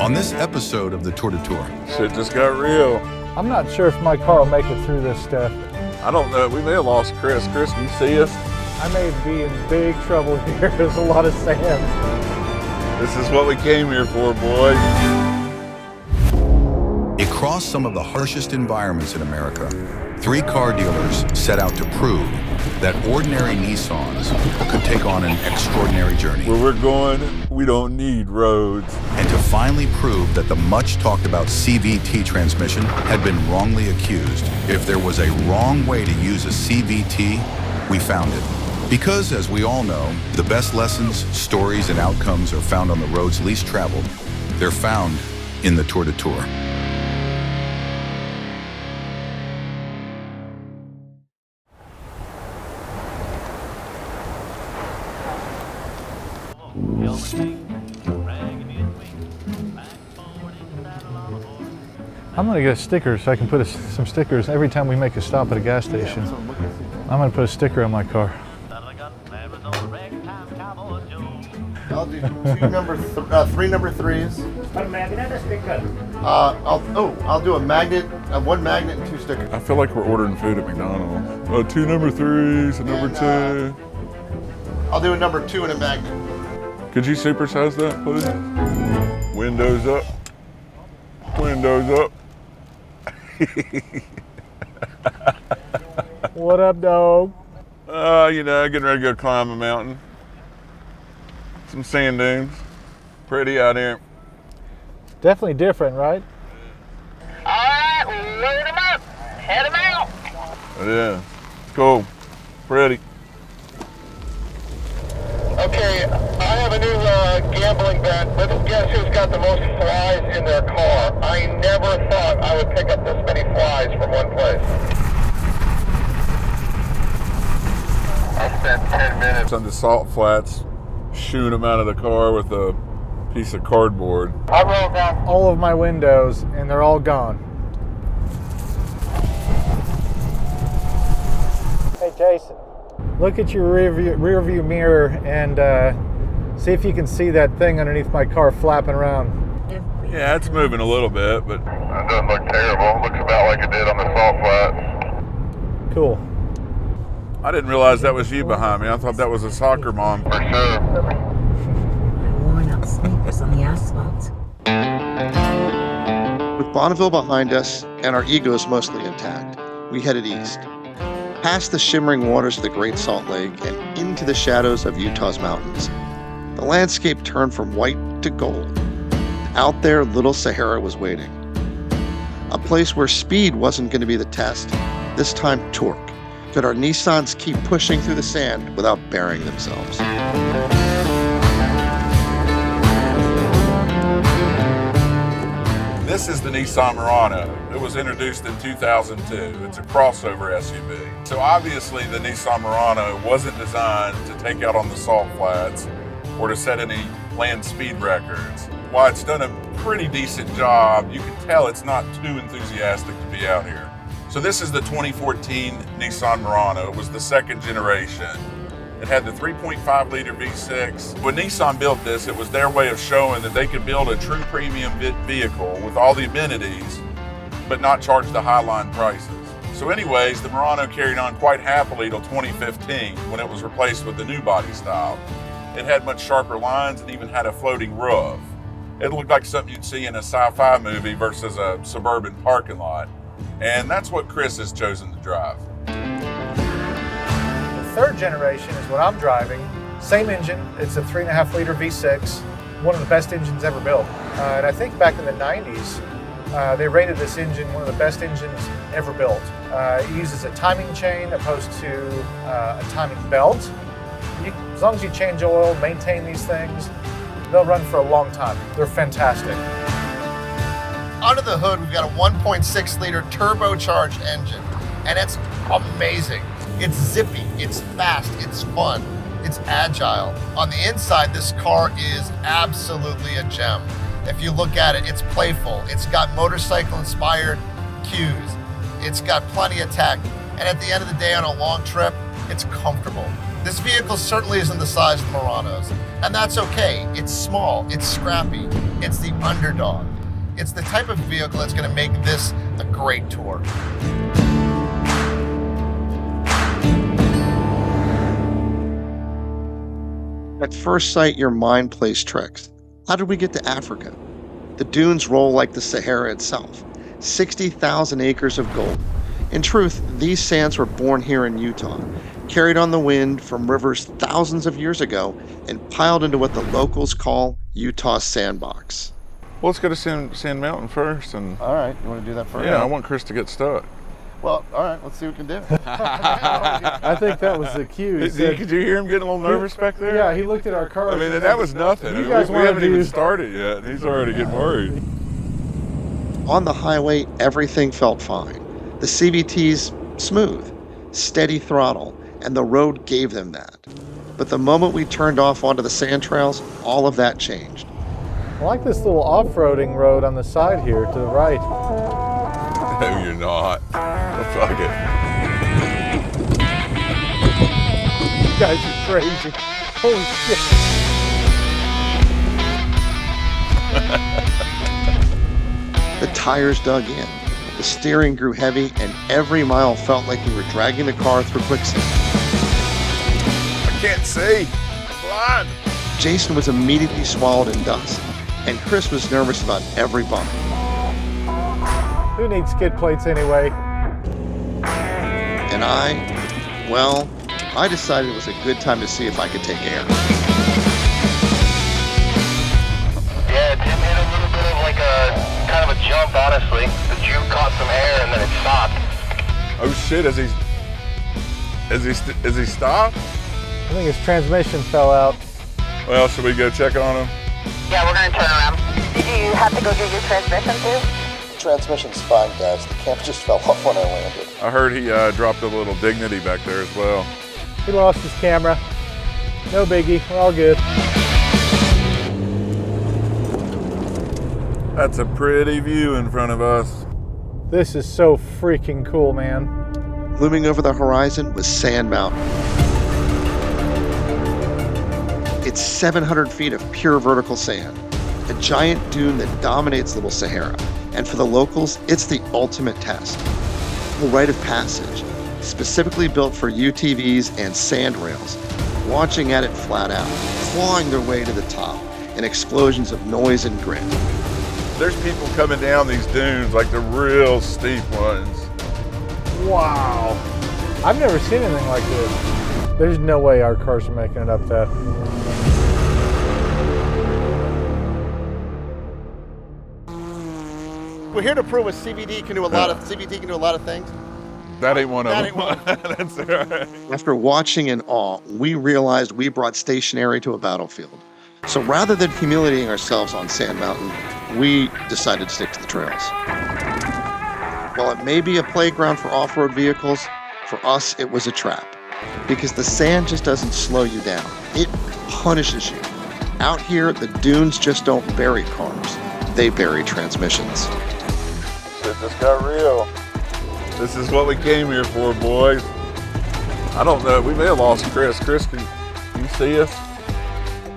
On this episode of the Detour. Shit just got real. I'm not sure if my car will make it through this stuff. I don't know. We may have lost Chris. Chris, can you see us? I may be in big trouble here. There's a lot of sand. This is what we came here for, boys. Across some of the harshest environments in America, 3 car dealers set out to prove that ordinary Nissans could take on an extraordinary journey. Where we're going, we don't need roads. And to finally prove that the much talked about CVT transmission had been wrongly accused. If there was a wrong way to use a CVT, we found it. Because, as we all know, the best lessons, stories, and outcomes are found on the roads least traveled. They're found in the Tour de Tour. I'm gonna get a sticker so I can put some stickers every time we make a stop at a gas station. I'm gonna put a sticker on my car. I'll do 3 number 3s. A magnet, a sticker. I'll do a magnet, 1 magnet and 2 stickers. I feel like we're ordering food at McDonald's. 2 number 3s, a number 2. I'll do a number 2 and a magnet. Could you supersize that, please? Windows up. Windows up. What up, dog? Getting ready to go climb a mountain. Some sand dunes. Pretty out here. Definitely different, right? All right, load them up. Head them out. Yeah, cool. Pretty. Okay, I have a new gambling bet. Let's guess who's got the most flies in their car. I never thought I would pick up this many flies from one place. I spent 10 minutes. On the Salt Flats, shooing them out of the car with a piece of cardboard. I rolled down. All of my windows, and they're all gone. Hey, Jason, look at your rear view mirror and see if you can see that thing underneath my car flapping around. Yeah, it's moving a little bit, but That doesn't look terrible. It looks about like it did on the Salt Flats. Cool. I didn't realize that was you behind me. I thought that was a soccer mom. For sure. Worn out sneakers on the asphalt. With Bonneville behind us and our egos mostly intact, we headed east, past the shimmering waters of the Great Salt Lake and into the shadows of Utah's mountains. The landscape turned from white to gold. Out there, little Sahara was waiting. A place where speed wasn't going to be the test, this time torque. Could our Nissans keep pushing through the sand without burying themselves? This is the Nissan Murano. It was introduced in 2002. It's a crossover SUV. So obviously the Nissan Murano wasn't designed to take out on the Salt Flats or to set any land speed records. While it's done a pretty decent job, you can tell it's not too enthusiastic to be out here. So this is the 2014 Nissan Murano. It was the 2nd generation. It had the 3.5 liter V6. When Nissan built this, it was their way of showing that they could build a true premium vehicle with all the amenities, but not charge the high-line prices. So anyways, the Murano carried on quite happily till 2015 when it was replaced with the new body style. It had much sharper lines and even had a floating roof. It looked like something you'd see in a sci-fi movie versus a suburban parking lot. And that's what Chris has chosen to drive. The 3rd generation is what I'm driving. Same engine. It's a 3.5 liter V6. One of the best engines ever built. And I think back in the 90s, they rated this engine one of the best engines ever built. It uses a timing chain opposed to a timing belt. As long as you change oil, maintain these things, they'll run for a long time. They're fantastic. Under the hood, we've got a 1.6 liter turbocharged engine, and it's amazing. It's zippy, it's fast, it's fun, it's agile. On the inside, this car is absolutely a gem. If you look at it, it's playful. It's got motorcycle-inspired cues. It's got plenty of tech. And at the end of the day, on a long trip, it's comfortable. This vehicle certainly isn't the size of the Muranos, and that's okay. It's small, it's scrappy, it's the underdog. It's the type of vehicle that's going to make this a great tour. At first sight, your mind plays tricks. How did we get to Africa? The dunes roll like the Sahara itself, 60,000 acres of gold. In truth, these sands were born here in Utah, carried on the wind from rivers thousands of years ago, and piled into what the locals call Utah's sandbox. Well, let's go to Sand Mountain first. And All right, you want to do that first? yeah, I want Chris to get stuck. Well, all right, let's see what we can do. I think that was the cue. He said, Could you hear him getting a little nervous back there? yeah, he looked at our car. I mean, and that was nothing. You guys we wanna haven't even do- started yet, and he's already getting worried. On the highway, everything felt fine. The CVT's smooth, steady throttle, and the road gave them that. But the moment we turned off onto the sand trails, all of that changed. I like this little off-roading road on the side here to the right. No, you're not. Well, fuck it. You guys are crazy. Holy shit. The tires dug in, the steering grew heavy, and every mile felt like we were dragging the car through quicksand. I can't see. I'm blind. Jason was immediately swallowed in dust, and Chris was nervous about every bump. Who needs skid plates anyway? And I decided it was a good time to see if I could take air. Yeah, Tim hit a little bit of like a kind of a jump, honestly. The Juke caught some air and then it stopped. Oh shit! Is he stopped? I think his transmission fell out. Well, should we go check on him? Yeah, we're gonna turn around. Did you have to go get your transmission too? Transmission's fine, guys. The camp just fell off when I landed. I heard he dropped a little dignity back there as well. He lost his camera. No biggie, we're all good. That's a pretty view in front of us. This is so freaking cool, man. Looming over the horizon was Sand Mountain. It's 700 feet of pure vertical sand, a giant dune that dominates Little Sahara. And for the locals, it's the ultimate test. A rite of passage, specifically built for UTVs and sand rails, launching at it flat out, clawing their way to the top in explosions of noise and grit. There's people coming down these dunes, like the real steep ones. Wow. I've never seen anything like this. There's no way our cars are making it up that. We're here to prove a CVT can do a lot of things. That ain't one of That them. ain't one of them. That's all right. After watching in awe, we realized we brought stationary to a battlefield. So rather than humiliating ourselves on Sand Mountain, we decided to stick to the trails. While it may be a playground for off-road vehicles, for us it was a trap. Because the sand just doesn't slow you down. It punishes you. Out here, the dunes just don't bury cars. They bury transmissions. Shit just got real. This is what we came here for, boys. I don't know. We may have lost Chris. Chris, can you see us?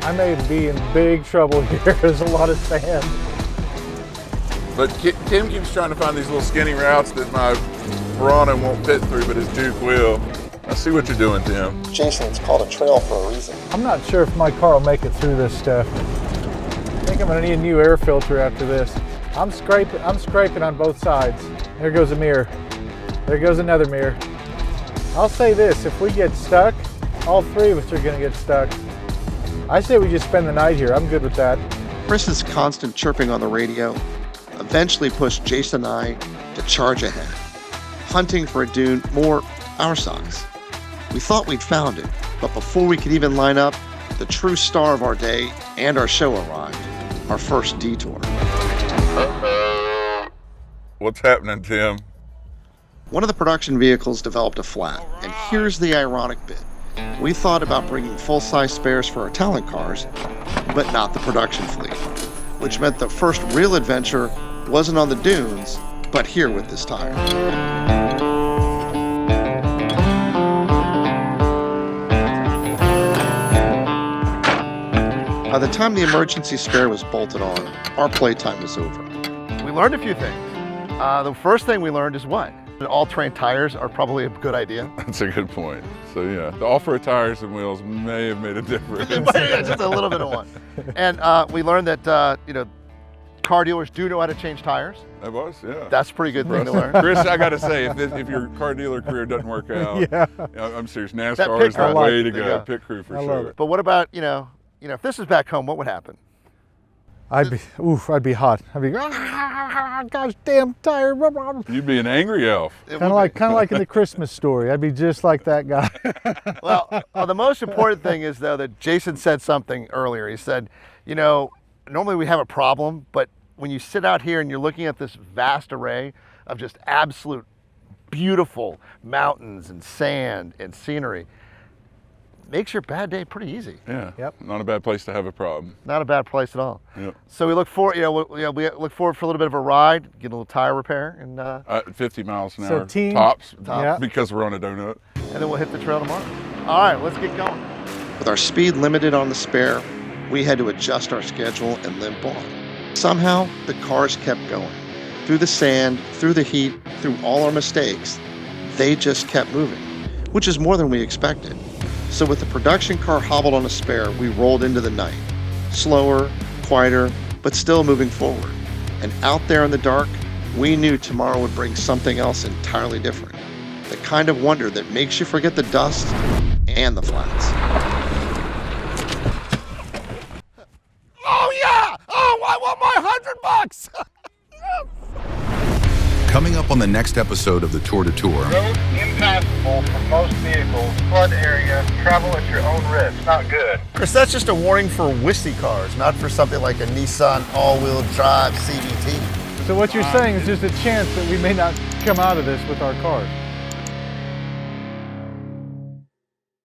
I may be in big trouble here. There's a lot of sand. But Tim keeps trying to find these little skinny routes that my Murano won't fit through, but his Juke will. I see what you're doing, Tim. Jason, it's called a trail for a reason. I'm not sure if my car will make it through this stuff. I think I'm gonna need a new air filter after this. I'm scraping on both sides. There goes a mirror. There goes another mirror. I'll say this, if we get stuck, all three of us are gonna get stuck. I say we just spend the night here. I'm good with that. Chris's constant chirping on the radio eventually pushed Jason and I to charge ahead, hunting for a dune more our size. We thought we'd found it, but before we could even line up, the true star of our day and our show arrived, our first detour. What's happening, Tim? One of the production vehicles developed a flat, and here's the ironic bit. We thought about bringing full-size spares for our talent cars, but not the production fleet, which meant the first real adventure wasn't on the dunes, but here with this tire. By the time the emergency spare was bolted on, our playtime was over. We learned a few things. The first thing we learned is what? All-terrain tires are probably a good idea. That's a good point. So yeah, the off-road tires and wheels may have made a difference. Yeah, just a little bit of one. And we learned that, car dealers do know how to change tires. That was, yeah. That's a pretty good thing to learn. Chris, I got to say, if your car dealer career doesn't work out, I'm serious. NASCAR is the crew. way to go. Pit crew for sure. But what about, if this is back home, what would happen? I'd be hot. I'd be, gosh damn tire. You'd be an angry elf. Kind of like in the Christmas story. I'd be just like that guy. Well, the most important thing is, though, that Jason said something earlier. He said, normally we have a problem, but when you sit out here and you're looking at this vast array of just absolute beautiful mountains and sand and scenery, makes your bad day pretty easy. Yeah. Yep. Not a bad place to have a problem. Not a bad place at all. Yep. So we look forward, we look forward for a little bit of a ride, get a little tire repair, and 50 miles an hour team, tops, yeah. because we're on a donut. And then we'll hit the trail tomorrow. All right, let's get going. With our speed limited on the spare, we had to adjust our schedule and limp on. Somehow, the cars kept going. Through the sand, through the heat, through all our mistakes, they just kept moving, which is more than we expected. So with the production car hobbled on a spare, we rolled into the night. Slower, quieter, but still moving forward. And out there in the dark, we knew tomorrow would bring something else entirely different. The kind of wonder that makes you forget the dust and the flats. Oh yeah! Oh, I want my $100! Coming up on the next episode of the Tour de Tour. Road impassable for most vehicles, flood area, travel at your own risk. Not good. Chris, that's just a warning for wussy cars, not for something like a Nissan all-wheel drive CVT. So what you're saying is there's a chance that we may not come out of this with our cars.